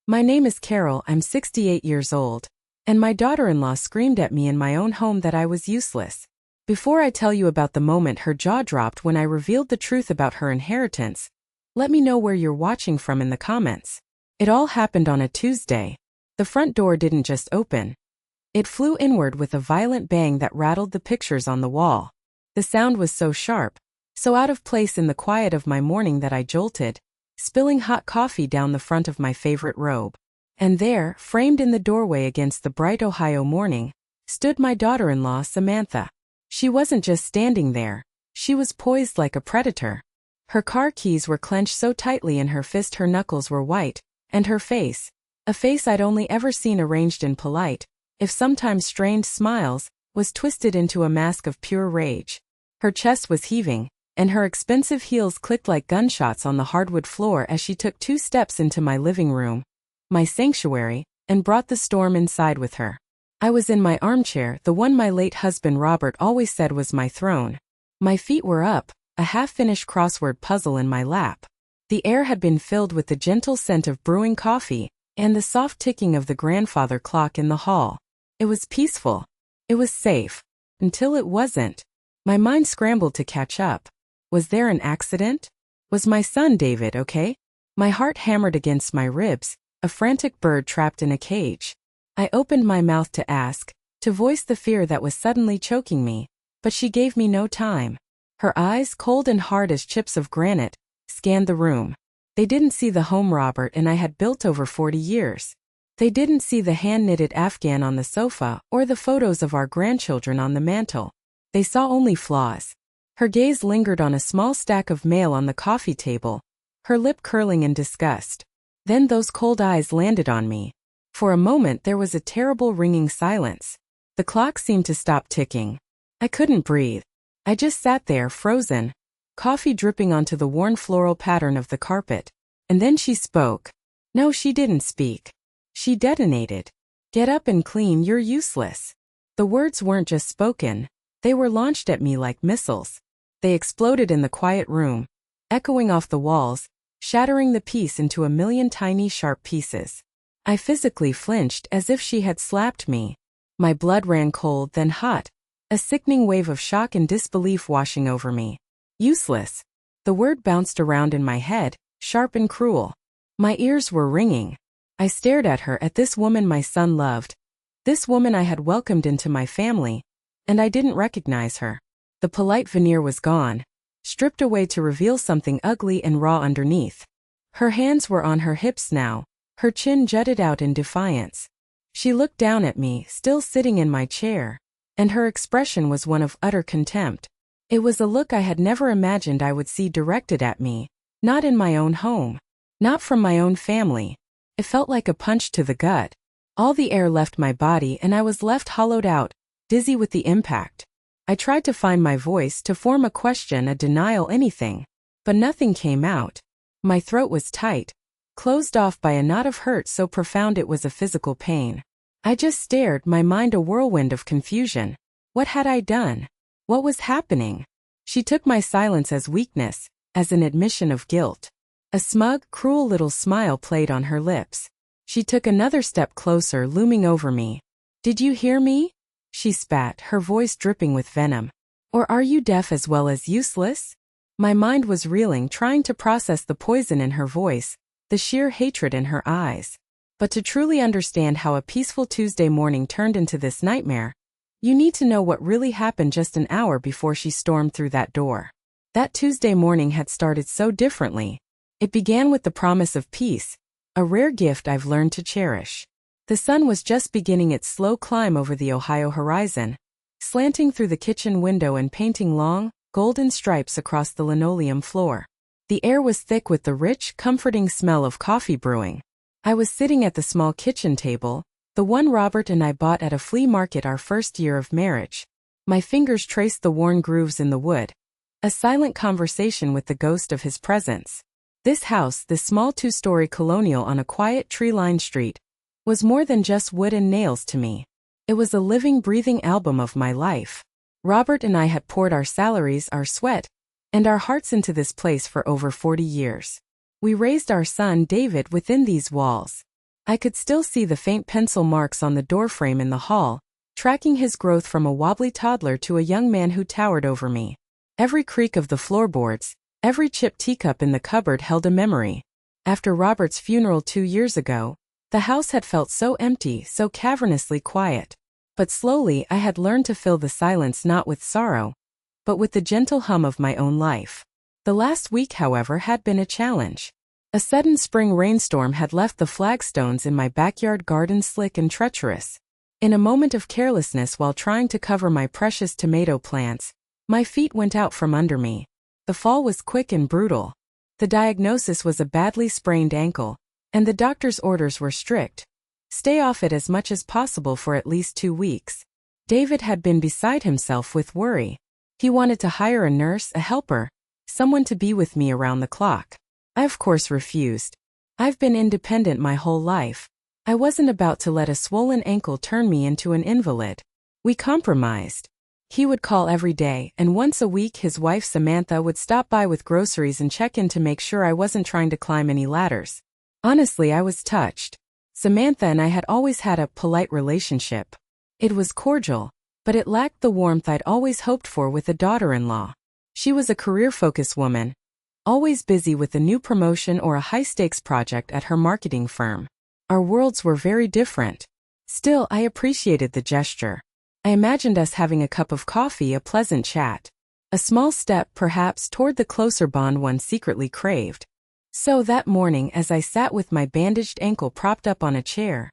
My name is Carol, I'm 68 years old. And my daughter-in-law screamed at me in my own home that I was useless. Before I tell you about the moment her jaw dropped when I revealed the truth about her inheritance, let me know where you're watching from in the comments. It all happened on a Tuesday. The front door didn't just open. It flew inward with a violent bang that rattled the pictures on the wall. The sound was so sharp, so out of place in the quiet of my morning that I jolted, spilling hot coffee down the front of my favorite robe. And there, framed in the doorway against the bright Ohio morning, stood my daughter-in-law Samantha. She wasn't just standing there, she was poised like a predator. Her car keys were clenched so tightly in her fist her knuckles were white, and her face, a face I'd only ever seen arranged in polite, if sometimes strained smiles, was twisted into a mask of pure rage. Her chest was heaving, and her expensive heels clicked like gunshots on the hardwood floor as she took 2 steps into my living room, my sanctuary, and brought the storm inside with her. I was in my armchair, the one my late husband Robert always said was my throne. My feet were up, a half-finished crossword puzzle in my lap. The air had been filled with the gentle scent of brewing coffee, and the soft ticking of the grandfather clock in the hall. It was peaceful. It was safe. Until it wasn't. My mind scrambled to catch up. Was there an accident? Was my son David okay? My heart hammered against my ribs, a frantic bird trapped in a cage. I opened my mouth to ask, to voice the fear that was suddenly choking me, but she gave me no time. Her eyes, cold and hard as chips of granite, scanned the room. They didn't see the home Robert and I had built over 40 years. They didn't see the hand-knitted Afghan on the sofa or the photos of our grandchildren on the mantel. They saw only flaws. Her gaze lingered on a small stack of mail on the coffee table, her lip curling in disgust. Then those cold eyes landed on me. For a moment there was a terrible ringing silence. The clock seemed to stop ticking. I couldn't breathe. I just sat there frozen, coffee dripping onto the worn floral pattern of the carpet. And then she spoke. No, she didn't speak. She detonated. Get up and clean, you're useless. The words weren't just spoken, they were launched at me like missiles. They exploded in the quiet room, echoing off the walls, shattering the peace into a million tiny sharp pieces. I physically flinched as if she had slapped me. My blood ran cold then hot, a sickening wave of shock and disbelief washing over me. Useless. The word bounced around in my head, sharp and cruel. My ears were ringing. I stared at her, at this woman my son loved, this woman I had welcomed into my family, and I didn't recognize her. The polite veneer was gone, stripped away to reveal something ugly and raw underneath. Her hands were on her hips now, her chin jutted out in defiance. She looked down at me, still sitting in my chair, and her expression was one of utter contempt. It was a look I had never imagined I would see directed at me, not in my own home, not from my own family. It felt like a punch to the gut. All the air left my body and I was left hollowed out, dizzy with the impact. I tried to find my voice, to form a question, a denial, anything. But nothing came out. My throat was tight, closed off by a knot of hurt so profound it was a physical pain. I just stared, my mind a whirlwind of confusion. What had I done? What was happening? She took my silence as weakness, as an admission of guilt. A smug, cruel little smile played on her lips. She took another step closer, looming over me. Did you hear me? She spat, her voice dripping with venom. Or are you deaf as well as useless? My mind was reeling, trying to process the poison in her voice, the sheer hatred in her eyes. But to truly understand how a peaceful Tuesday morning turned into this nightmare, you need to know what really happened just an hour before she stormed through that door. That Tuesday morning had started so differently. It began with the promise of peace, a rare gift I've learned to cherish. The sun was just beginning its slow climb over the Ohio horizon, slanting through the kitchen window and painting long, golden stripes across the linoleum floor. The air was thick with the rich, comforting smell of coffee brewing. I was sitting at the small kitchen table, the one Robert and I bought at a flea market our first year of marriage. My fingers traced the worn grooves in the wood, a silent conversation with the ghost of his presence. This house, this small 2-story colonial on a quiet tree-lined street, was more than just wood and nails to me. It was a living, breathing album of my life. Robert and I had poured our salaries, our sweat, and our hearts into this place for over 40 years. We raised our son David within these walls. I could still see the faint pencil marks on the doorframe in the hall, tracking his growth from a wobbly toddler to a young man who towered over me. Every creak of the floorboards, every chipped teacup in the cupboard held a memory. After Robert's funeral 2 years ago, the house had felt so empty, so cavernously quiet. But slowly I had learned to fill the silence not with sorrow, but with the gentle hum of my own life. The last week, however, had been a challenge. A sudden spring rainstorm had left the flagstones in my backyard garden slick and treacherous. In a moment of carelessness while trying to cover my precious tomato plants, my feet went out from under me. The fall was quick and brutal. The diagnosis was a badly sprained ankle, and the doctor's orders were strict. Stay off it as much as possible for at least 2 weeks. David had been beside himself with worry. He wanted to hire a nurse, a helper, someone to be with me around the clock. I of course refused. I've been independent my whole life. I wasn't about to let a swollen ankle turn me into an invalid. We compromised. He would call every day, and once a week his wife Samantha would stop by with groceries and check in to make sure I wasn't trying to climb any ladders. Honestly, I was touched. Samantha and I had always had a polite relationship. It was cordial, but it lacked the warmth I'd always hoped for with a daughter-in-law. She was a career-focused woman, always busy with a new promotion or a high-stakes project at her marketing firm. Our worlds were very different. Still, I appreciated the gesture. I imagined us having a cup of coffee, a pleasant chat. A small step, perhaps, toward the closer bond one secretly craved. So that morning, as I sat with my bandaged ankle propped up on a chair,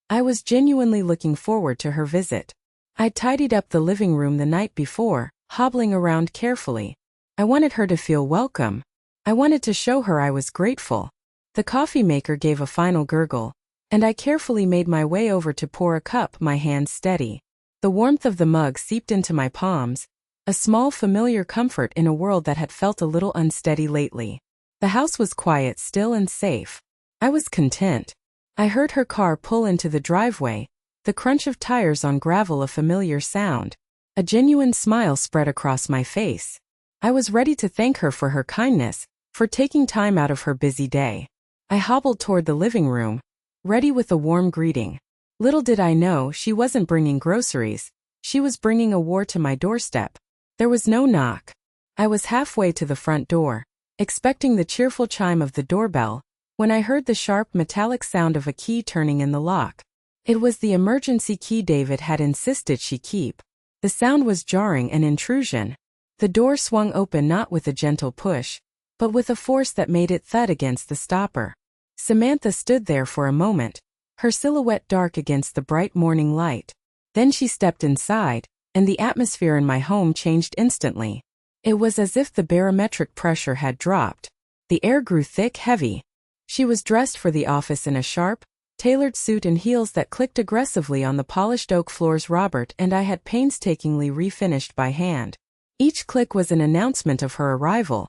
I was genuinely looking forward to her visit. I'd tidied up the living room the night before, hobbling around carefully. I wanted her to feel welcome. I wanted to show her I was grateful. The coffee maker gave a final gurgle, and I carefully made my way over to pour a cup, my hands steady. The warmth of the mug seeped into my palms, a small familiar comfort in a world that had felt a little unsteady lately. The house was quiet, still, and safe. I was content. I heard her car pull into the driveway, the crunch of tires on gravel a familiar sound. A genuine smile spread across my face. I was ready to thank her for her kindness, for taking time out of her busy day. I hobbled toward the living room, ready with a warm greeting. Little did I know she wasn't bringing groceries, she was bringing a war to my doorstep. There was no knock. I was halfway to the front door, expecting the cheerful chime of the doorbell, when I heard the sharp metallic sound of a key turning in the lock. It was the emergency key David had insisted she keep. The sound was jarring, an intrusion. The door swung open not with a gentle push, but with a force that made it thud against the stopper. Samantha stood there for a moment, her silhouette dark against the bright morning light. Then she stepped inside, and the atmosphere in my home changed instantly. It was as if the barometric pressure had dropped. The air grew thick, heavy. She was dressed for the office in a sharp, tailored suit and heels that clicked aggressively on the polished oak floors Robert and I had painstakingly refinished by hand. Each click was an announcement of her arrival,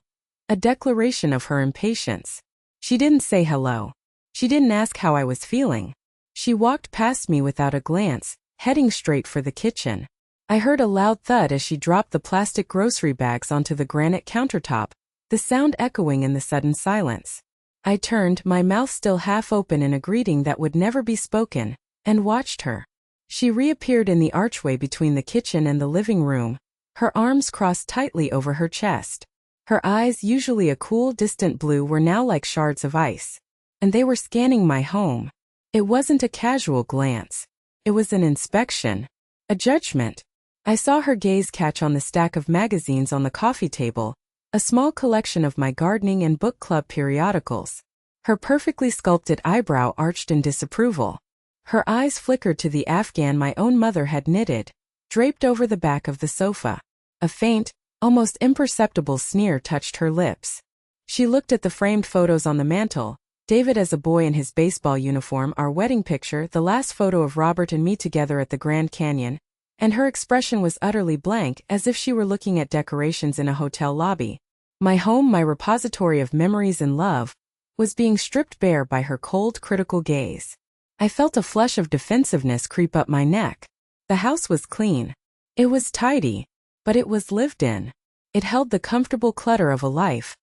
a declaration of her impatience. She didn't say hello. She didn't ask how I was feeling. She walked past me without a glance, heading straight for the kitchen. I heard a loud thud as she dropped the plastic grocery bags onto the granite countertop, the sound echoing in the sudden silence. I turned, my mouth still half open in a greeting that would never be spoken, and watched her. She reappeared in the archway between the kitchen and the living room, her arms crossed tightly over her chest. Her eyes, usually a cool, distant blue, were now like shards of ice. And they were scanning my home. It wasn't a casual glance. It was an inspection. A judgment. I saw her gaze catch on the stack of magazines on the coffee table, a small collection of my gardening and book club periodicals. Her perfectly sculpted eyebrow arched in disapproval. Her eyes flickered to the afghan my own mother had knitted, draped over the back of the sofa. A faint, almost imperceptible sneer touched her lips. She looked at the framed photos on the mantel, David as a boy in his baseball uniform, our wedding picture, the last photo of Robert and me together at the Grand Canyon, and her expression was utterly blank, as if she were looking at decorations in a hotel lobby. My home, my repository of memories and love, was being stripped bare by her cold, critical gaze. I felt a flush of defensiveness creep up my neck. The house was clean. It was tidy, but it was lived in. It held the comfortable clutter of a life,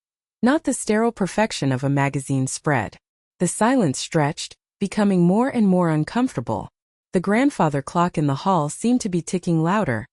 not the sterile perfection of a magazine spread. The silence stretched, becoming more and more uncomfortable. The grandfather clock in the hall seemed to be ticking louder,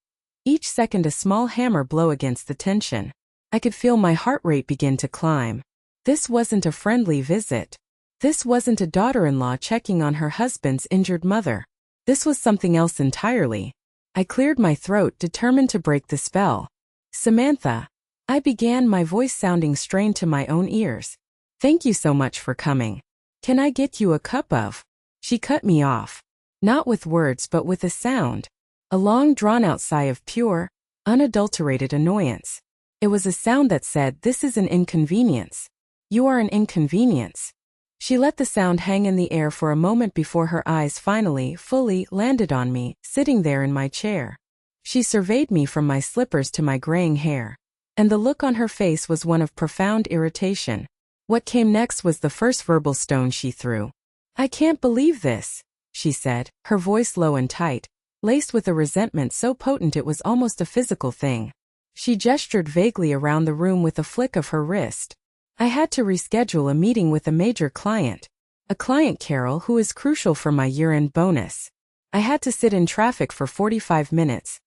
each second a small hammer blow against the tension. I could feel my heart rate begin to climb. This wasn't a friendly visit. This wasn't a daughter-in-law checking on her husband's injured mother. This was something else entirely. I cleared my throat, determined to break the spell. "Samantha," I began, my voice sounding strained to my own ears. "Thank you so much for coming. Can I get you a cup of?" She cut me off. Not with words but with a sound. A long drawn-out sigh of pure, unadulterated annoyance. It was a sound that said, "This is an inconvenience. You are an inconvenience." She let the sound hang in the air for a moment before her eyes finally, fully, landed on me, sitting there in my chair. She surveyed me from my slippers to my graying hair, and the look on her face was one of profound irritation. What came next was the first verbal stone she threw. "I can't believe this," she said, her voice low and tight, laced with a resentment so potent it was almost a physical thing. She gestured vaguely around the room with a flick of her wrist. "I had to reschedule a meeting with a major client. A client, Carol, who is crucial for my year-end bonus. I had to sit in traffic for 45 minutes.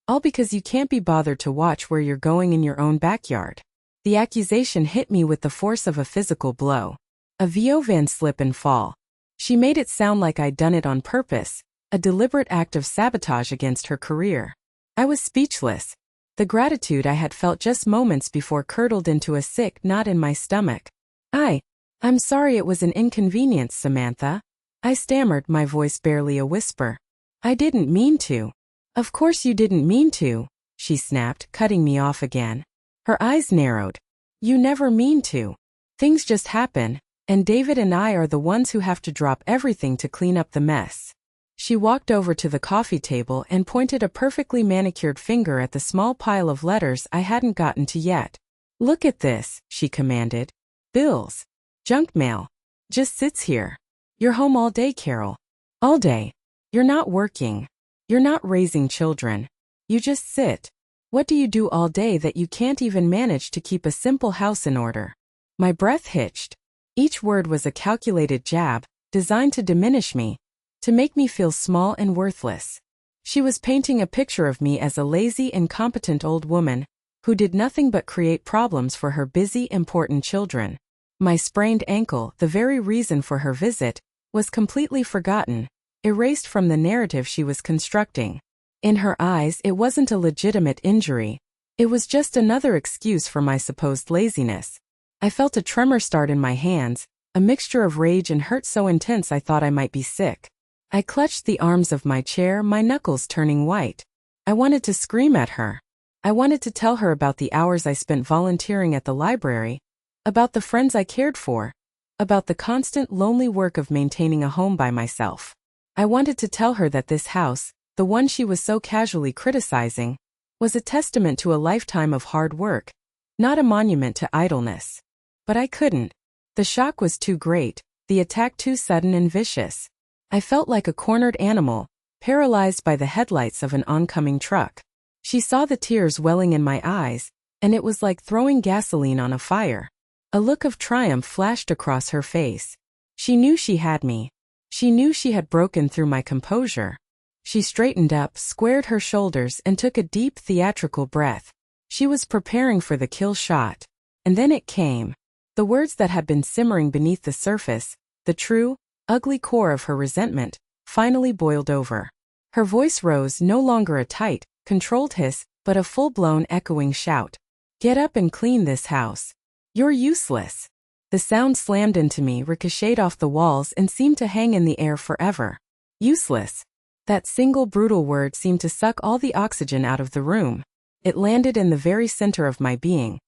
All because you can't be bothered to watch where you're going in your own backyard." The accusation hit me with the force of a physical blow. A Van slip and fall. She made it sound like I'd done it on purpose, a deliberate act of sabotage against her career. I was speechless. The gratitude I had felt just moments before curdled into a sick knot in my stomach. I'm sorry it was an inconvenience, Samantha." I stammered, my voice barely a whisper. "I didn't mean to." "Of course you didn't mean to," she snapped, cutting me off again. Her eyes narrowed. "You never mean to. Things just happen, and David and I are the ones who have to drop everything to clean up the mess." She walked over to the coffee table and pointed a perfectly manicured finger at the small pile of letters I hadn't gotten to yet. "Look at this," she commanded. "Bills. Junk mail. Just sits here. You're home all day, Carol. All day. You're not working. You're not raising children. You just sit. What do you do all day that you can't even manage to keep a simple house in order?" My breath hitched. Each word was a calculated jab, designed to diminish me, to make me feel small and worthless. She was painting a picture of me as a lazy, incompetent old woman who did nothing but create problems for her busy, important children. My sprained ankle, the very reason for her visit, was completely forgotten, erased from the narrative she was constructing. In her eyes, it wasn't a legitimate injury. It was just another excuse for my supposed laziness. I felt a tremor start in my hands, a mixture of rage and hurt so intense I thought I might be sick. I clutched the arms of my chair, my knuckles turning white. I wanted to scream at her. I wanted to tell her about the hours I spent volunteering at the library, about the friends I cared for, about the constant lonely work of maintaining a home by myself. I wanted to tell her that this house, the one she was so casually criticizing, was a testament to a lifetime of hard work, not a monument to idleness. But I couldn't. The shock was too great, the attack too sudden and vicious. I felt like a cornered animal, paralyzed by the headlights of an oncoming truck. She saw the tears welling in my eyes, and it was like throwing gasoline on a fire. A look of triumph flashed across her face. She knew she had me. She knew she had broken through my composure. She straightened up, squared her shoulders, and took a deep, theatrical breath. She was preparing for the kill shot. And then it came. The words that had been simmering beneath the surface, the true, ugly core of her resentment, finally boiled over. Her voice rose, no longer a tight, controlled hiss, but a full-blown echoing shout. "Get up and clean this house. You're useless." The sound slammed into me, ricocheted off the walls, and seemed to hang in the air forever. Useless. That single brutal word seemed to suck all the oxygen out of the room. It landed in the very center of my being.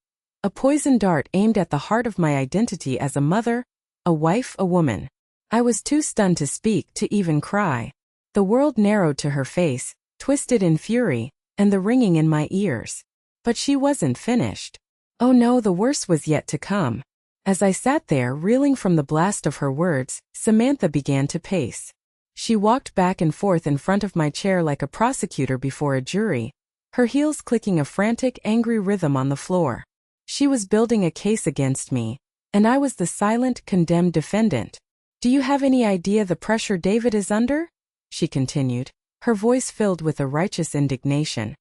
A poison dart aimed at the heart of my identity as a mother, a wife, a woman. I was too stunned to speak, to even cry. The world narrowed to her face, twisted in fury, and the ringing in my ears. But she wasn't finished. Oh no, the worst was yet to come. As I sat there, reeling from the blast of her words, Samantha began to pace. She walked back and forth in front of my chair like a prosecutor before a jury, her heels clicking a frantic, angry rhythm on the floor. She was building a case against me, and I was the silent, condemned defendant. Do you have any idea the pressure David is under? She continued, her voice filled with a righteous indignation.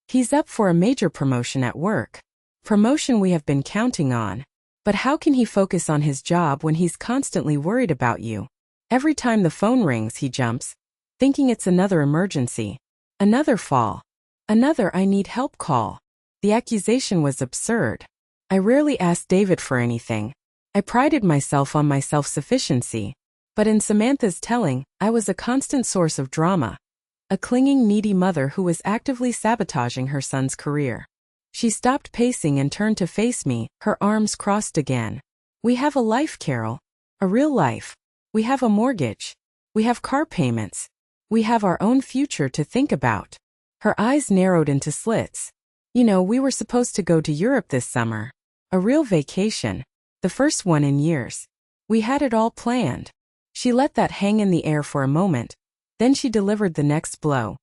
He's up for a major promotion at work. Promotion we have been counting on. But how can he focus on his job when he's constantly worried about you? Every time the phone rings, he jumps, thinking it's another emergency. Another fall. Another I need help call. The accusation was absurd. I rarely asked David for anything. I prided myself on my self-sufficiency. But in Samantha's telling, I was a constant source of drama. A clinging, needy mother who was actively sabotaging her son's career. She stopped pacing and turned to face me, her arms crossed again. We have a life, Carol. A real life. We have a mortgage. We have car payments. We have our own future to think about. Her eyes narrowed into slits. You know, we were supposed to go to Europe this summer. A real vacation. The first one in years. We had it all planned. She let that hang in the air for a moment. Then she delivered the next blow,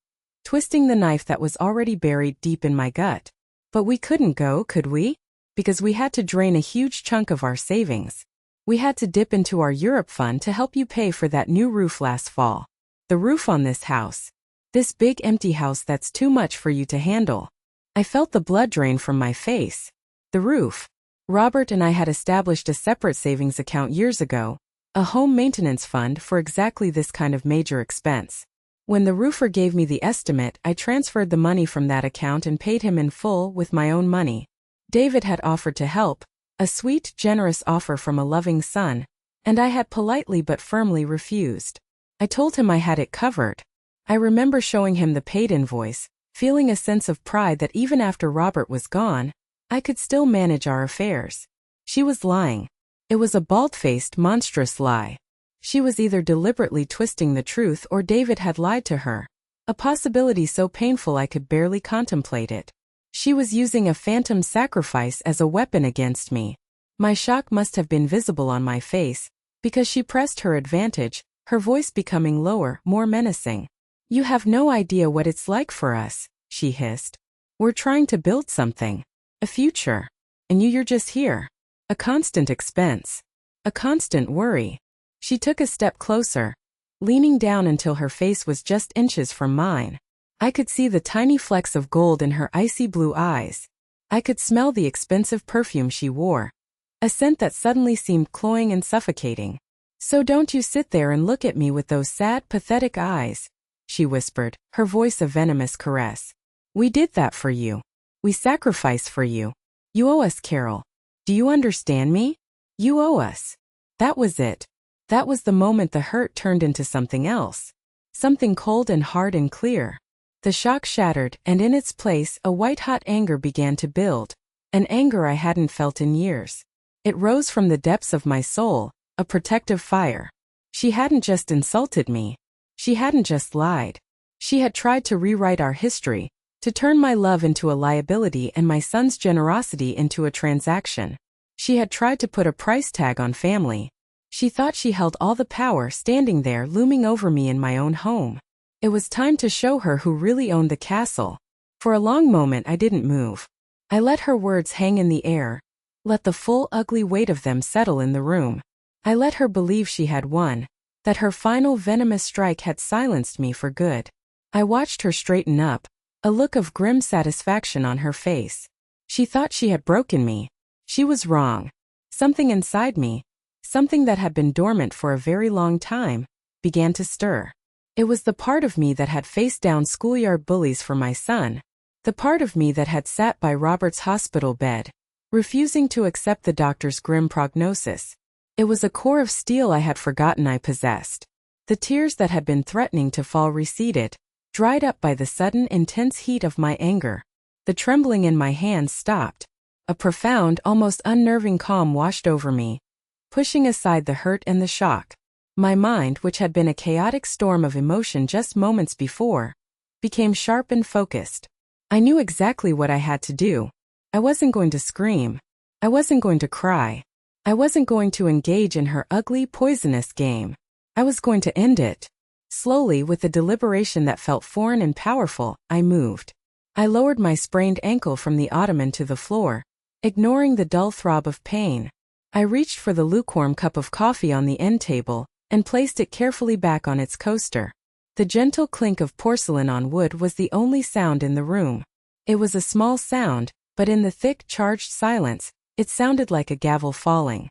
twisting the knife that was already buried deep in my gut. But we couldn't go, could we? Because we had to drain a huge chunk of our savings. We had to dip into our Europe fund to help you pay for that new roof last fall. The roof on this house. This big empty house that's too much for you to handle. I felt the blood drain from my face. The roof. Robert and I had established a separate savings account years ago, a home maintenance fund for exactly this kind of major expense. When the roofer gave me the estimate, I transferred the money from that account and paid him in full with my own money. David had offered to help, a sweet, generous offer from a loving son, and I had politely but firmly refused. I told him I had it covered. I remember showing him the paid invoice, feeling a sense of pride that even after Robert was gone, I could still manage our affairs. She was lying. It was a bald-faced, monstrous lie. She was either deliberately twisting the truth or David had lied to her. A possibility so painful I could barely contemplate it. She was using a phantom sacrifice as a weapon against me. My shock must have been visible on my face, because she pressed her advantage, her voice becoming lower, more menacing. You have no idea what it's like for us, she hissed. We're trying to build something. A future. And you're just here. A constant expense. A constant worry. She took a step closer, leaning down until her face was just inches from mine. I could see the tiny flecks of gold in her icy blue eyes. I could smell the expensive perfume she wore. A scent that suddenly seemed cloying and suffocating. So don't you sit there and look at me with those sad, pathetic eyes, she whispered, her voice a venomous caress. We did that for you. We sacrificed for you. You owe us, Carol. Do you understand me? You owe us. That was it. That was the moment the hurt turned into something else. Something cold and hard and clear. The shock shattered, and in its place, a white-hot anger began to build. An anger I hadn't felt in years. It rose from the depths of my soul, a protective fire. She hadn't just insulted me. She hadn't just lied. She had tried to rewrite our history, to turn my love into a liability and my son's generosity into a transaction. She had tried to put a price tag on family. She thought she held all the power standing there looming over me in my own home. It was time to show her who really owned the castle. For a long moment I didn't move. I let her words hang in the air, let the full ugly weight of them settle in the room. I let her believe she had won, that her final venomous strike had silenced me for good. I watched her straighten up, a look of grim satisfaction on her face. She thought she had broken me. She was wrong. Something inside me, something that had been dormant for a very long time, began to stir. It was the part of me that had faced down schoolyard bullies for my son, the part of me that had sat by Robert's hospital bed, refusing to accept the doctor's grim prognosis. It was a core of steel I had forgotten I possessed. The tears that had been threatening to fall receded, dried up by the sudden intense heat of my anger. The trembling in my hands stopped. A profound, almost unnerving calm washed over me, pushing aside the hurt and the shock. My mind, which had been a chaotic storm of emotion just moments before, became sharp and focused. I knew exactly what I had to do. I wasn't going to scream. I wasn't going to cry. I wasn't going to engage in her ugly, poisonous game. I was going to end it. Slowly, with a deliberation that felt foreign and powerful, I moved. I lowered my sprained ankle from the ottoman to the floor, ignoring the dull throb of pain. I reached for the lukewarm cup of coffee on the end table, and placed it carefully back on its coaster. The gentle clink of porcelain on wood was the only sound in the room. It was a small sound, but in the thick, charged silence, it sounded like a gavel falling.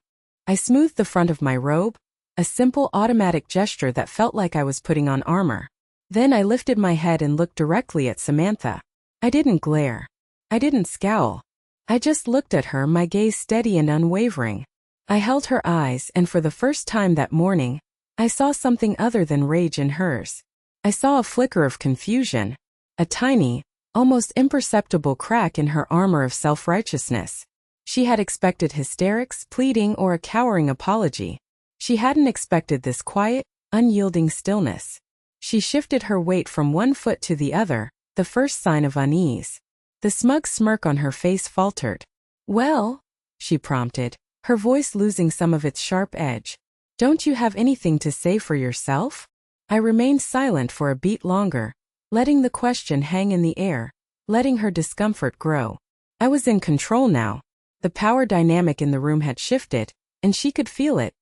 I smoothed the front of my robe, a simple automatic gesture that felt like I was putting on armor. Then I lifted my head and looked directly at Samantha. I didn't glare. I didn't scowl. I just looked at her, my gaze steady and unwavering. I held her eyes, and for the first time that morning, I saw something other than rage in hers. I saw a flicker of confusion, a tiny, almost imperceptible crack in her armor of self-righteousness. She had expected hysterics, pleading, or a cowering apology. She hadn't expected this quiet, unyielding stillness. She shifted her weight from one foot to the other, the first sign of unease. The smug smirk on her face faltered. "Well?" she prompted, her voice losing some of its sharp edge. "Don't you have anything to say for yourself?" I remained silent for a beat longer, letting the question hang in the air, letting her discomfort grow. I was in control now. The power dynamic in the room had shifted, and she could feel it,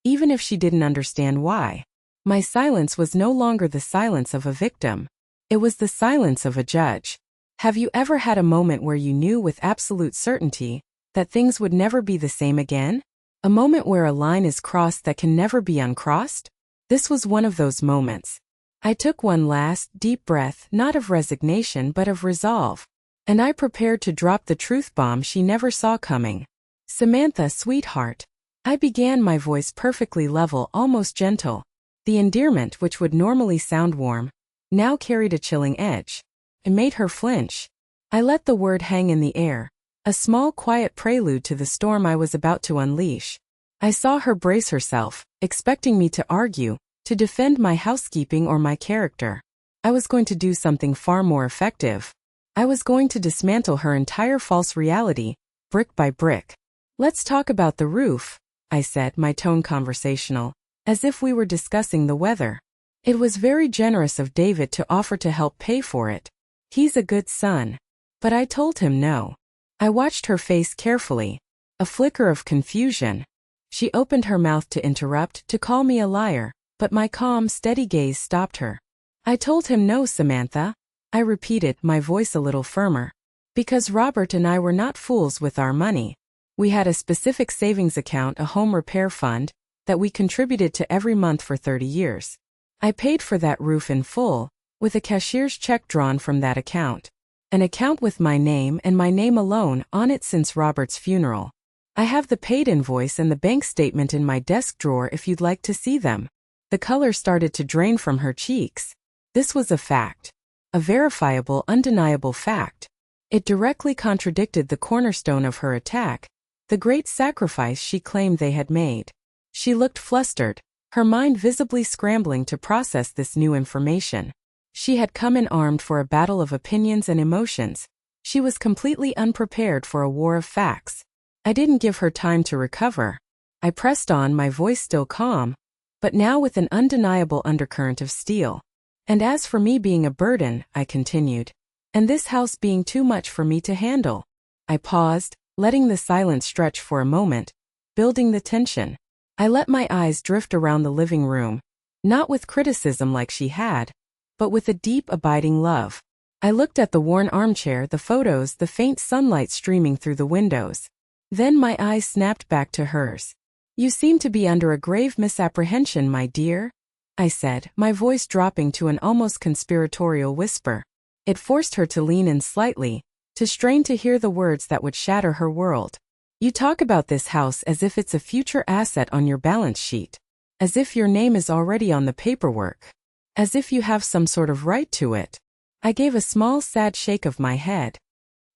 even if she didn't understand why. My silence was no longer the silence of a victim. It was the silence of a judge. Have you ever had a moment where you knew with absolute certainty that things would never be the same again? A moment where a line is crossed that can never be uncrossed? This was one of those moments. I took one last, deep breath, not of resignation but of resolve. And I prepared to drop the truth bomb she never saw coming. "Samantha, sweetheart." I began, my voice perfectly level, almost gentle. The endearment, which would normally sound warm, now carried a chilling edge. It made her flinch. I let the word hang in the air, a small quiet prelude to the storm I was about to unleash. I saw her brace herself, expecting me to argue, to defend my housekeeping or my character. I was going to do something far more effective. I was going to dismantle her entire false reality, brick by brick. "Let's talk about the roof," I said, my tone conversational, as if we were discussing the weather. It was very generous of David to offer to help pay for it. He's a good son. But I told him no. I watched her face carefully. A flicker of confusion. She opened her mouth to interrupt, to call me a liar, but my calm, steady gaze stopped her. "I told him no, Samantha," I repeated, my voice a little firmer. "Because Robert and I were not fools with our money. We had a specific savings account, a home repair fund, that we contributed to every month for 30 years. I paid for that roof in full, with a cashier's check drawn from that account. An account with my name and my name alone on it since Robert's funeral. I have the paid invoice and the bank statement in my desk drawer if you'd like to see them." The color started to drain from her cheeks. This was a fact. A verifiable, undeniable fact. It directly contradicted the cornerstone of her attack, the great sacrifice she claimed they had made. She looked flustered, her mind visibly scrambling to process this new information. She had come in armed for a battle of opinions and emotions. She was completely unprepared for a war of facts. I didn't give her time to recover. I pressed on, my voice still calm, but now with an undeniable undercurrent of steel. "And as for me being a burden," I continued, "and this house being too much for me to handle." I paused, letting the silence stretch for a moment, building the tension. I let my eyes drift around the living room, not with criticism like she had, but with a deep, abiding love. I looked at the worn armchair, the photos, the faint sunlight streaming through the windows. Then my eyes snapped back to hers. "You seem to be under a grave misapprehension, my dear," I said, my voice dropping to an almost conspiratorial whisper. It forced her to lean in slightly, to strain to hear the words that would shatter her world. "You talk about this house as if it's a future asset on your balance sheet, as if your name is already on the paperwork, as if you have some sort of right to it." I gave a small, sad shake of my head.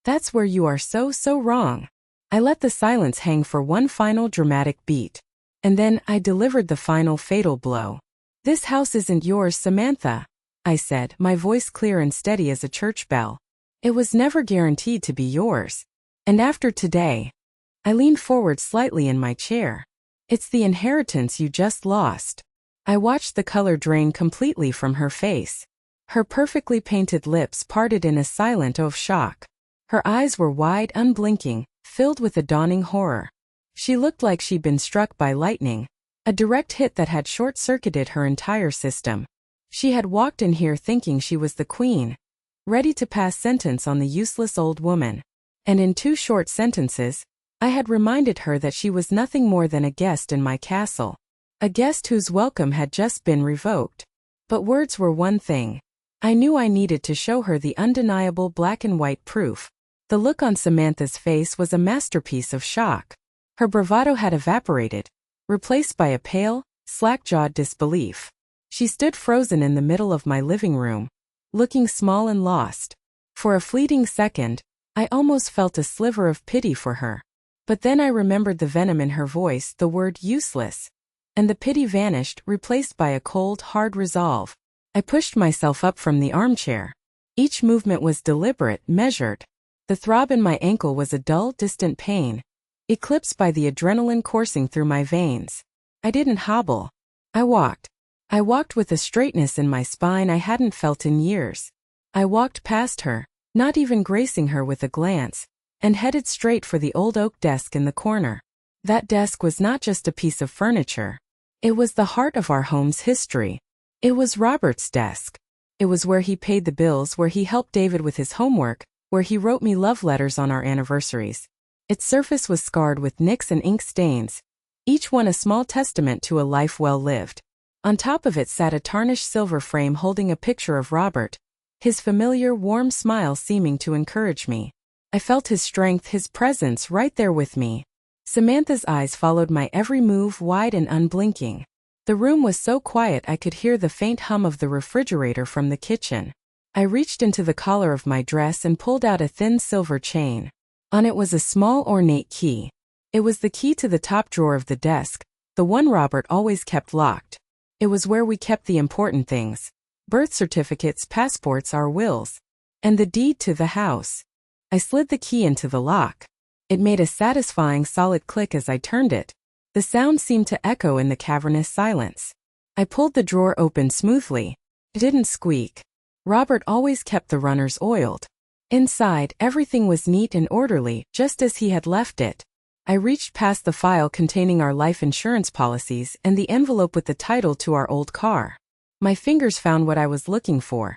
"That's where you are so wrong." I let the silence hang for one final dramatic beat. And then I delivered the final fatal blow. "This house isn't yours, Samantha," I said, my voice clear and steady as a church bell. "It was never guaranteed to be yours. And after today," I leaned forward slightly in my chair, "it's the inheritance you just lost." I watched the color drain completely from her face. Her perfectly painted lips parted in a silent O of shock. Her eyes were wide, unblinking, filled with a dawning horror. She looked like she'd been struck by lightning, A direct hit that had short-circuited her entire system. She had walked in here thinking she was the queen, ready to pass sentence on the useless old woman. And in 2 short sentences, I had reminded her that she was nothing more than a guest in my castle. A guest whose welcome had just been revoked. But words were one thing. I knew I needed to show her the undeniable black and white proof. The look on Samantha's face was a masterpiece of shock. Her bravado had evaporated, replaced by a pale, slack-jawed disbelief. She stood frozen in the middle of my living room, looking small and lost. For a fleeting second, I almost felt a sliver of pity for her. But then I remembered the venom in her voice, the word useless. And the pity vanished, replaced by a cold, hard resolve. I pushed myself up from the armchair. Each movement was deliberate, measured. The throb in my ankle was a dull, distant pain, eclipsed by the adrenaline coursing through my veins. I didn't hobble. I walked. I walked with a straightness in my spine I hadn't felt in years. I walked past her, not even gracing her with a glance, and headed straight for the old oak desk in the corner. That desk was not just a piece of furniture. It was the heart of our home's history. It was Robert's desk. It was where he paid the bills, where he helped David with his homework, where he wrote me love letters on our anniversaries. Its surface was scarred with nicks and ink stains, each one a small testament to a life well lived. On top of it sat a tarnished silver frame holding a picture of Robert, his familiar warm smile seeming to encourage me. I felt his strength, his presence right there with me. Samantha's eyes followed my every move, wide and unblinking. The room was so quiet I could hear the faint hum of the refrigerator from the kitchen. I reached into the collar of my dress and pulled out a thin silver chain. On it was a small ornate key. It was the key to the top drawer of the desk, the one Robert always kept locked. It was where we kept the important things: birth certificates, passports, our wills, and the deed to the house. I slid the key into the lock. It made a satisfying solid click as I turned it. The sound seemed to echo in the cavernous silence. I pulled the drawer open smoothly. It didn't squeak. Robert always kept the runners oiled. Inside, everything was neat and orderly, just as he had left it. I reached past the file containing our life insurance policies and the envelope with the title to our old car. My fingers found what I was looking for.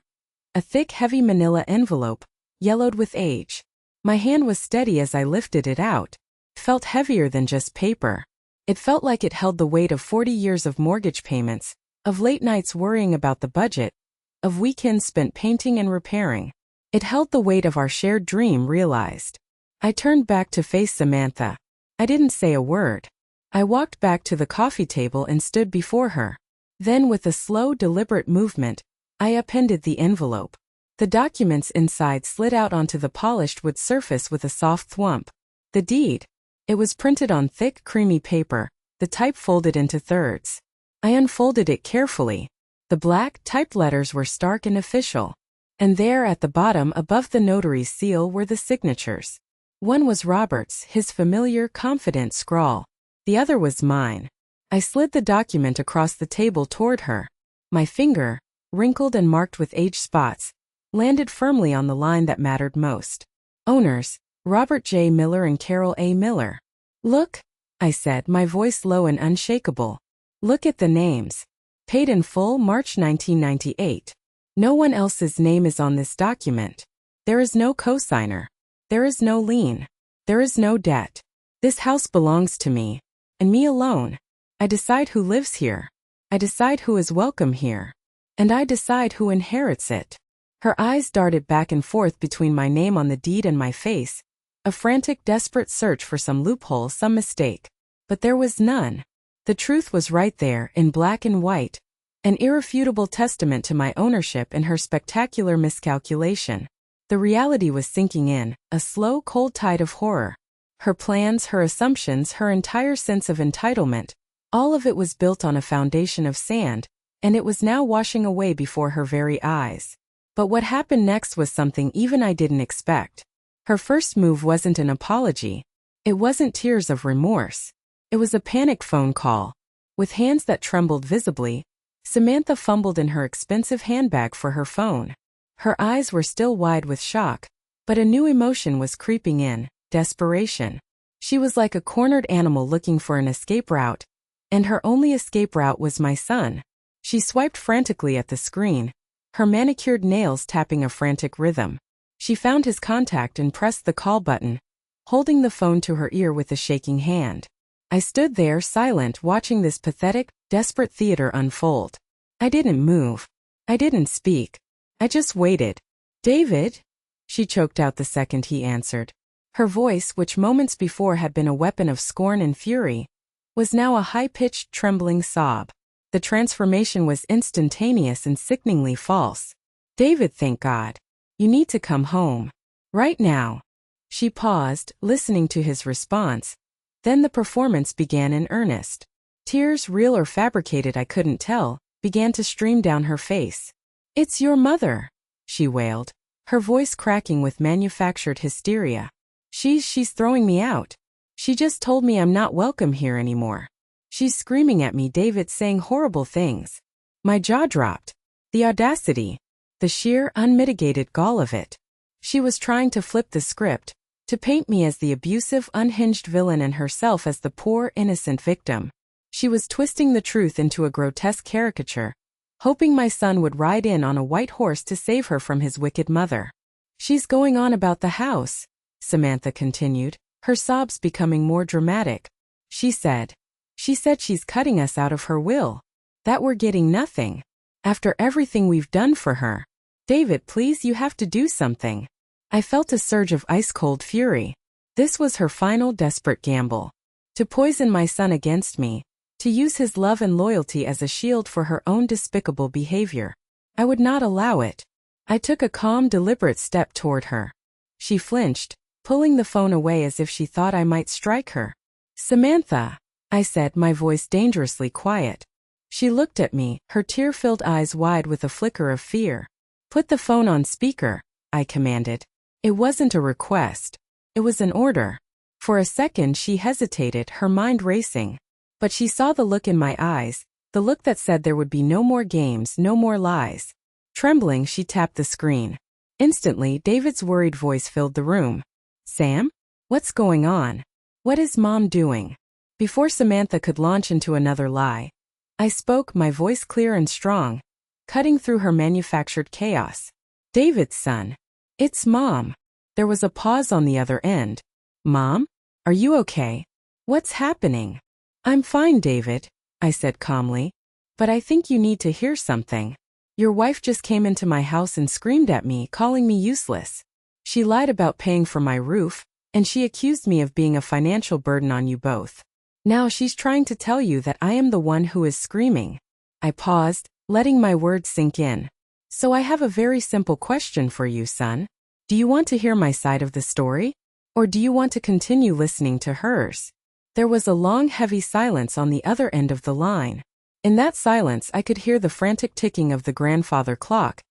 A thick, heavy manila envelope, yellowed with age. My hand was steady as I lifted it out. It felt heavier than just paper. It felt like it held the weight of 40 years of mortgage payments, of late nights worrying about the budget, of weekends spent painting and repairing. It held the weight of our shared dream realized. I turned back to face Samantha. I didn't say a word. I walked back to the coffee table and stood before her. Then with a slow, deliberate movement, I appended the envelope. The documents inside slid out onto the polished wood surface with a soft thwomp. The deed. It was printed on thick, creamy paper, the type folded into thirds. I unfolded it carefully. The black, typed letters were stark and official. And there at the bottom, above the notary's seal, were the signatures. One was Robert's, his familiar, confident scrawl. The other was mine. I slid the document across the table toward her. My finger, wrinkled and marked with age spots, landed firmly on the line that mattered most. Owners, Robert J. Miller and Carol A. Miller. Look, I said, my voice low and unshakable. Look at the names. Paid in full, March 1998. No one else's name is on this document. There is no cosigner. There is no lien. There is no debt. This house belongs to me, and me alone. I decide who lives here. I decide who is welcome here. And I decide who inherits it. Her eyes darted back and forth between my name on the deed and my face, a frantic, desperate search for some loophole, some mistake. But there was none. The truth was right there, in black and white, an irrefutable testament to my ownership and her spectacular miscalculation. The reality was sinking in, a slow, cold tide of horror. Her plans, her assumptions, her entire sense of entitlement, all of it was built on a foundation of sand, and it was now washing away before her very eyes. But what happened next was something even I didn't expect. Her first move wasn't an apology. It wasn't tears of remorse. It was a panicked phone call. With hands that trembled visibly, Samantha fumbled in her expensive handbag for her phone. Her eyes were still wide with shock, but a new emotion was creeping in, desperation. She was like a cornered animal looking for an escape route, And her only escape route was my son. She swiped frantically at the screen, her manicured nails tapping a frantic rhythm. She found his contact and pressed the call button, holding the phone to her ear with a shaking hand. I stood there silent, watching this pathetic, desperate theater unfold. I didn't move. I didn't speak. I just waited. "David?" She choked out the second he answered. Her voice, which moments before had been a weapon of scorn and fury, was now a high-pitched, trembling sob. The transformation was instantaneous and sickeningly false. "David, thank God. You need to come home. Right now." She paused, listening to his response. Then the performance began in earnest. Tears, real or fabricated I couldn't tell, began to stream down her face. "It's your mother," she wailed, her voice cracking with manufactured hysteria. She's throwing me out. She just told me I'm not welcome here anymore. She's screaming at me," David, saying horrible things. My jaw dropped. The audacity. The sheer, unmitigated gall of it. She was trying to flip the script, to paint me as the abusive, unhinged villain and herself as the poor, innocent victim. She was twisting the truth into a grotesque caricature, hoping my son would ride in on a white horse to save her from his wicked mother. "She's going on about the house," Samantha continued, her sobs becoming more dramatic. She said she's cutting us out of her will. That we're getting nothing. After everything we've done for her. "David, please, you have to do something." I felt a surge of ice-cold fury. This was her final desperate gamble. To poison my son against me. To use his love and loyalty as a shield for her own despicable behavior. I would not allow it. I took a calm, deliberate step toward her. She flinched, pulling the phone away as if she thought I might strike her. "Samantha," I said, my voice dangerously quiet. She looked at me, her tear-filled eyes wide with a flicker of fear. "Put the phone on speaker," I commanded. It wasn't a request. It was an order. For a second she hesitated, her mind racing. But she saw the look in my eyes, the look that said there would be no more games, no more lies. Trembling, she tapped the screen. Instantly, David's worried voice filled the room. "Sam? What's going on? What is Mom doing?" Before Samantha could launch into another lie, I spoke, my voice clear and strong, cutting through her manufactured chaos. "David's son. It's Mom." There was a pause on the other end. "Mom? Are you okay? What's happening?" "I'm fine, David," I said calmly. "But I think you need to hear something. Your wife just came into my house and screamed at me, calling me useless. She lied about paying for my roof, and she accused me of being a financial burden on you both. Now she's trying to tell you that I am the one who is screaming." I paused, letting my words sink in. "So I have a very simple question for you, son. Do you want to hear my side of the story? Or do you want to continue listening to hers?" There was a long, heavy silence on the other end of the line. In that silence I could hear the frantic ticking of the grandfather clock,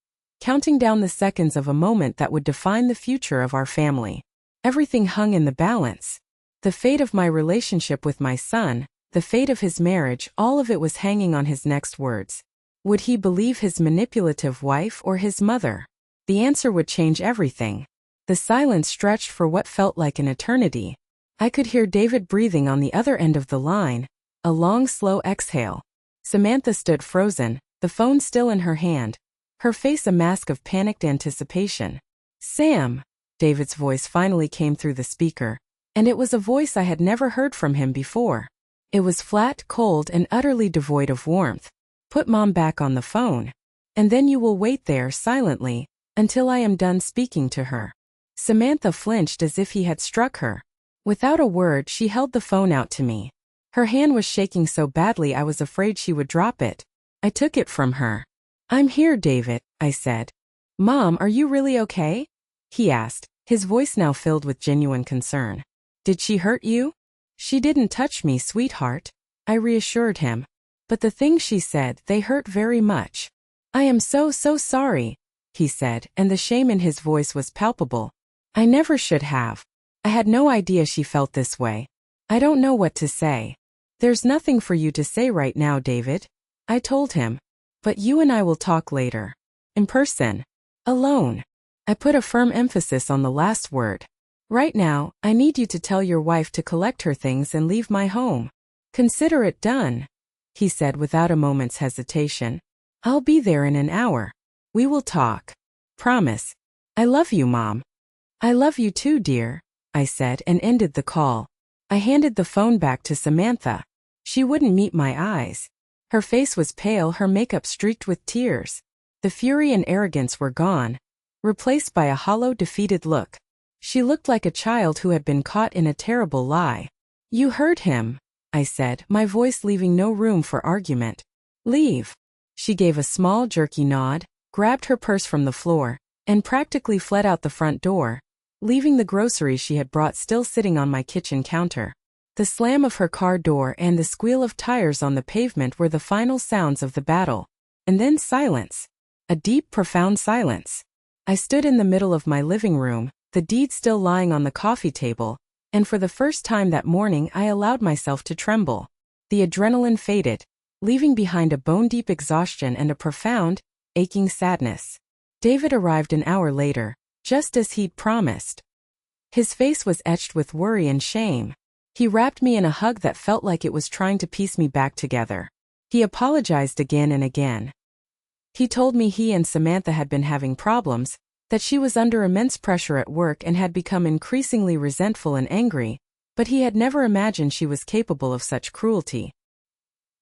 counting down the seconds of a moment that would define the future of our family. Everything hung in the balance. The fate of my relationship with my son, the fate of his marriage, all of it was hanging on his next words. Would he believe his manipulative wife or his mother? The answer would change everything. The silence stretched for what felt like an eternity. I could hear David breathing on the other end of the line, a long, slow exhale. Samantha stood frozen, the phone still in her hand, her face a mask of panicked anticipation. "Sam," David's voice finally came through the speaker. And it was a voice I had never heard from him before. It was flat, cold, and utterly devoid of warmth. "Put Mom back on the phone. And then you will wait there silently until I am done speaking to her." Samantha flinched as if he had struck her. Without a word, she held the phone out to me. Her hand was shaking so badly I was afraid she would drop it. I took it from her. "I'm here, David," I said. "Mom, are you really okay?" he asked, his voice now filled with genuine concern. "Did she hurt you?" "She didn't touch me, sweetheart," I reassured him. "But the things she said, they hurt very much." "I am so sorry," he said, and the shame in his voice was palpable. "I never should have. I had no idea she felt this way. I don't know what to say." "There's nothing for you to say right now, David," I told him. "But you and I will talk later. In person. Alone." I put a firm emphasis on the last word. "Right now, I need you to tell your wife to collect her things and leave my home. Consider it done, he said without a moment's hesitation. I'll be there in an hour. We will talk. Promise. I love you, Mom. I love you too, dear, I said and ended the call. I handed the phone back to Samantha. She wouldn't meet my eyes. Her face was pale, her makeup streaked with tears. The fury and arrogance were gone, replaced by a hollow, defeated look. She looked like a child who had been caught in a terrible lie. You heard him, I said, my voice leaving no room for argument. Leave. She gave a small, jerky nod, grabbed her purse from the floor, and practically fled out the front door, leaving the groceries she had brought still sitting on my kitchen counter. The slam of her car door and the squeal of tires on the pavement were the final sounds of the battle. And then silence. A deep, profound silence. I stood in the middle of my living room, the deed still lying on the coffee table, and for the first time that morning I allowed myself to tremble. The adrenaline faded, leaving behind a bone-deep exhaustion and a profound, aching sadness. David arrived an hour later, just as he'd promised. His face was etched with worry and shame. He wrapped me in a hug that felt like it was trying to piece me back together. He apologized again and again. He told me he and Samantha had been having problems, that she was under immense pressure at work and had become increasingly resentful and angry, but he had never imagined she was capable of such cruelty.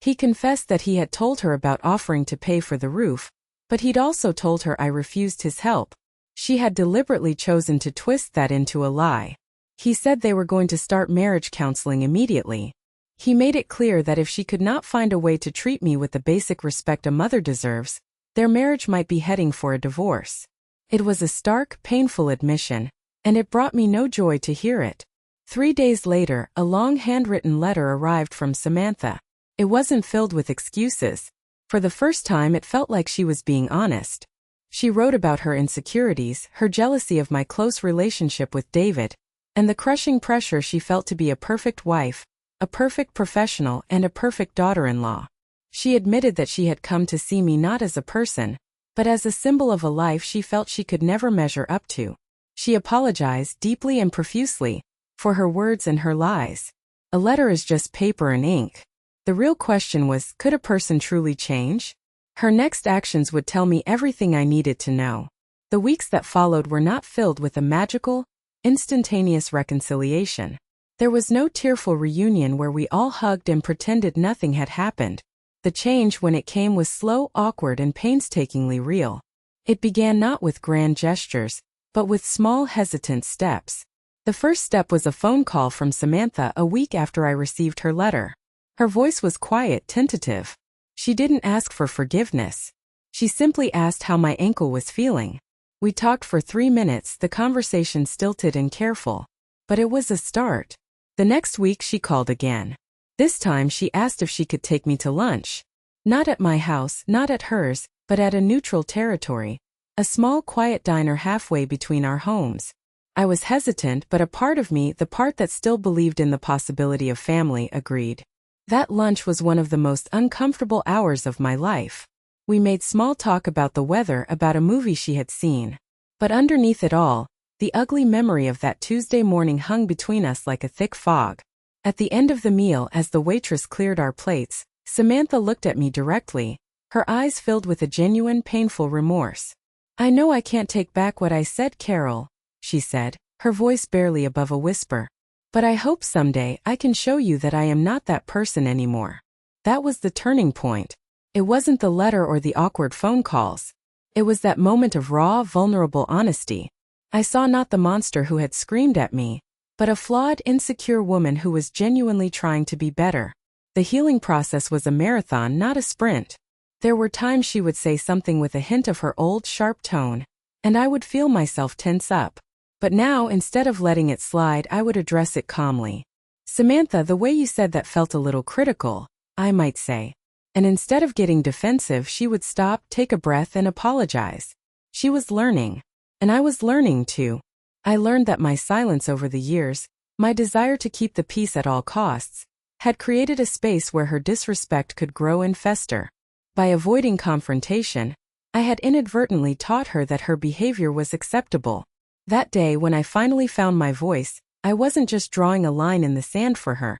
He confessed that he had told her about offering to pay for the roof, but he'd also told her I refused his help. She had deliberately chosen to twist that into a lie. He said they were going to start marriage counseling immediately. He made it clear that if she could not find a way to treat me with the basic respect a mother deserves, their marriage might be heading for a divorce. It was a stark, painful admission, and it brought me no joy to hear it. 3 days later, a long handwritten letter arrived from Samantha. It wasn't filled with excuses. For the first time it felt like she was being honest. She wrote about her insecurities, her jealousy of my close relationship with David, and the crushing pressure she felt to be a perfect wife, a perfect professional, and a perfect daughter-in-law. She admitted that she had come to see me not as a person, but as a symbol of a life she felt she could never measure up to. She apologized deeply and profusely for her words and her lies. A letter is just paper and ink. The real question was, could a person truly change? Her next actions would tell me everything I needed to know. The weeks that followed were not filled with a magical, instantaneous reconciliation. There was no tearful reunion where we all hugged and pretended nothing had happened. The change, when it came, was slow, awkward, and painstakingly real. It began not with grand gestures, but with small, hesitant steps. The first step was a phone call from Samantha a week after I received her letter. Her voice was quiet, tentative. She didn't ask for forgiveness. She simply asked how my ankle was feeling. We talked for 3 minutes, the conversation stilted and careful. But it was a start. The next week she called again. This time she asked if she could take me to lunch. Not at my house, not at hers, but at a neutral territory. A small, quiet diner halfway between our homes. I was hesitant, but a part of me, the part that still believed in the possibility of family, agreed. That lunch was one of the most uncomfortable hours of my life. We made small talk about the weather, about a movie she had seen. But underneath it all, the ugly memory of that Tuesday morning hung between us like a thick fog. At the end of the meal, as the waitress cleared our plates, Samantha looked at me directly, her eyes filled with a genuine, painful remorse. I know I can't take back what I said, Carol, she said, her voice barely above a whisper. But I hope someday I can show you that I am not that person anymore. That was the turning point. It wasn't the letter or the awkward phone calls. It was that moment of raw, vulnerable honesty. I saw not the monster who had screamed at me, but a flawed, insecure woman who was genuinely trying to be better. The healing process was a marathon, not a sprint. There were times she would say something with a hint of her old, sharp tone, and I would feel myself tense up. But now, instead of letting it slide, I would address it calmly. Samantha, the way you said that felt a little critical, I might say. And instead of getting defensive, she would stop, take a breath, and apologize. She was learning. And I was learning too. I learned that my silence over the years, my desire to keep the peace at all costs, had created a space where her disrespect could grow and fester. By avoiding confrontation, I had inadvertently taught her that her behavior was acceptable. That day when I finally found my voice, I wasn't just drawing a line in the sand for her.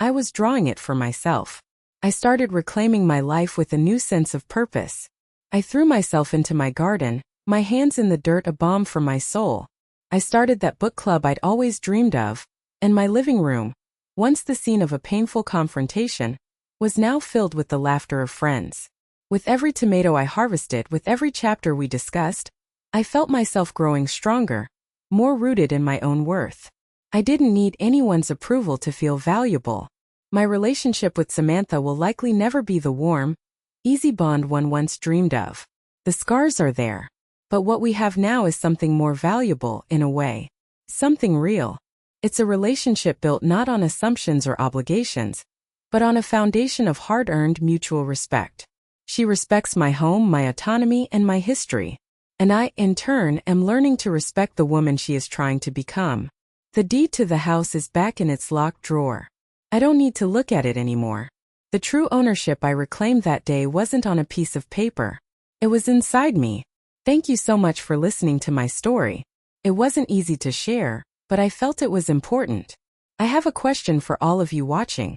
I was drawing it for myself. I started reclaiming my life with a new sense of purpose. I threw myself into my garden, my hands in the dirt, a balm for my soul. I started that book club I'd always dreamed of, and my living room, once the scene of a painful confrontation, was now filled with the laughter of friends. With every tomato I harvested, with every chapter we discussed, I felt myself growing stronger, more rooted in my own worth. I didn't need anyone's approval to feel valuable. My relationship with Samantha will likely never be the warm, easy bond one once dreamed of. The scars are there. But what we have now is something more valuable, in a way. Something real. It's a relationship built not on assumptions or obligations, but on a foundation of hard-earned mutual respect. She respects my home, my autonomy, and my history. And I, in turn, am learning to respect the woman she is trying to become. The deed to the house is back in its locked drawer. I don't need to look at it anymore. The true ownership I reclaimed that day wasn't on a piece of paper. It was inside me. Thank you so much for listening to my story. It wasn't easy to share, but I felt it was important. I have a question for all of you watching.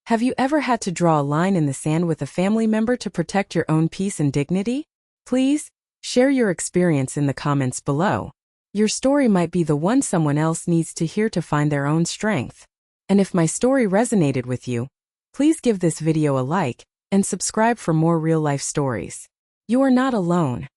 Have you ever had to draw a line in the sand with a family member to protect your own peace and dignity? Please, share your experience in the comments below. Your story might be the one someone else needs to hear to find their own strength. And if my story resonated with you, please give this video a like and subscribe for more real-life stories. You are not alone.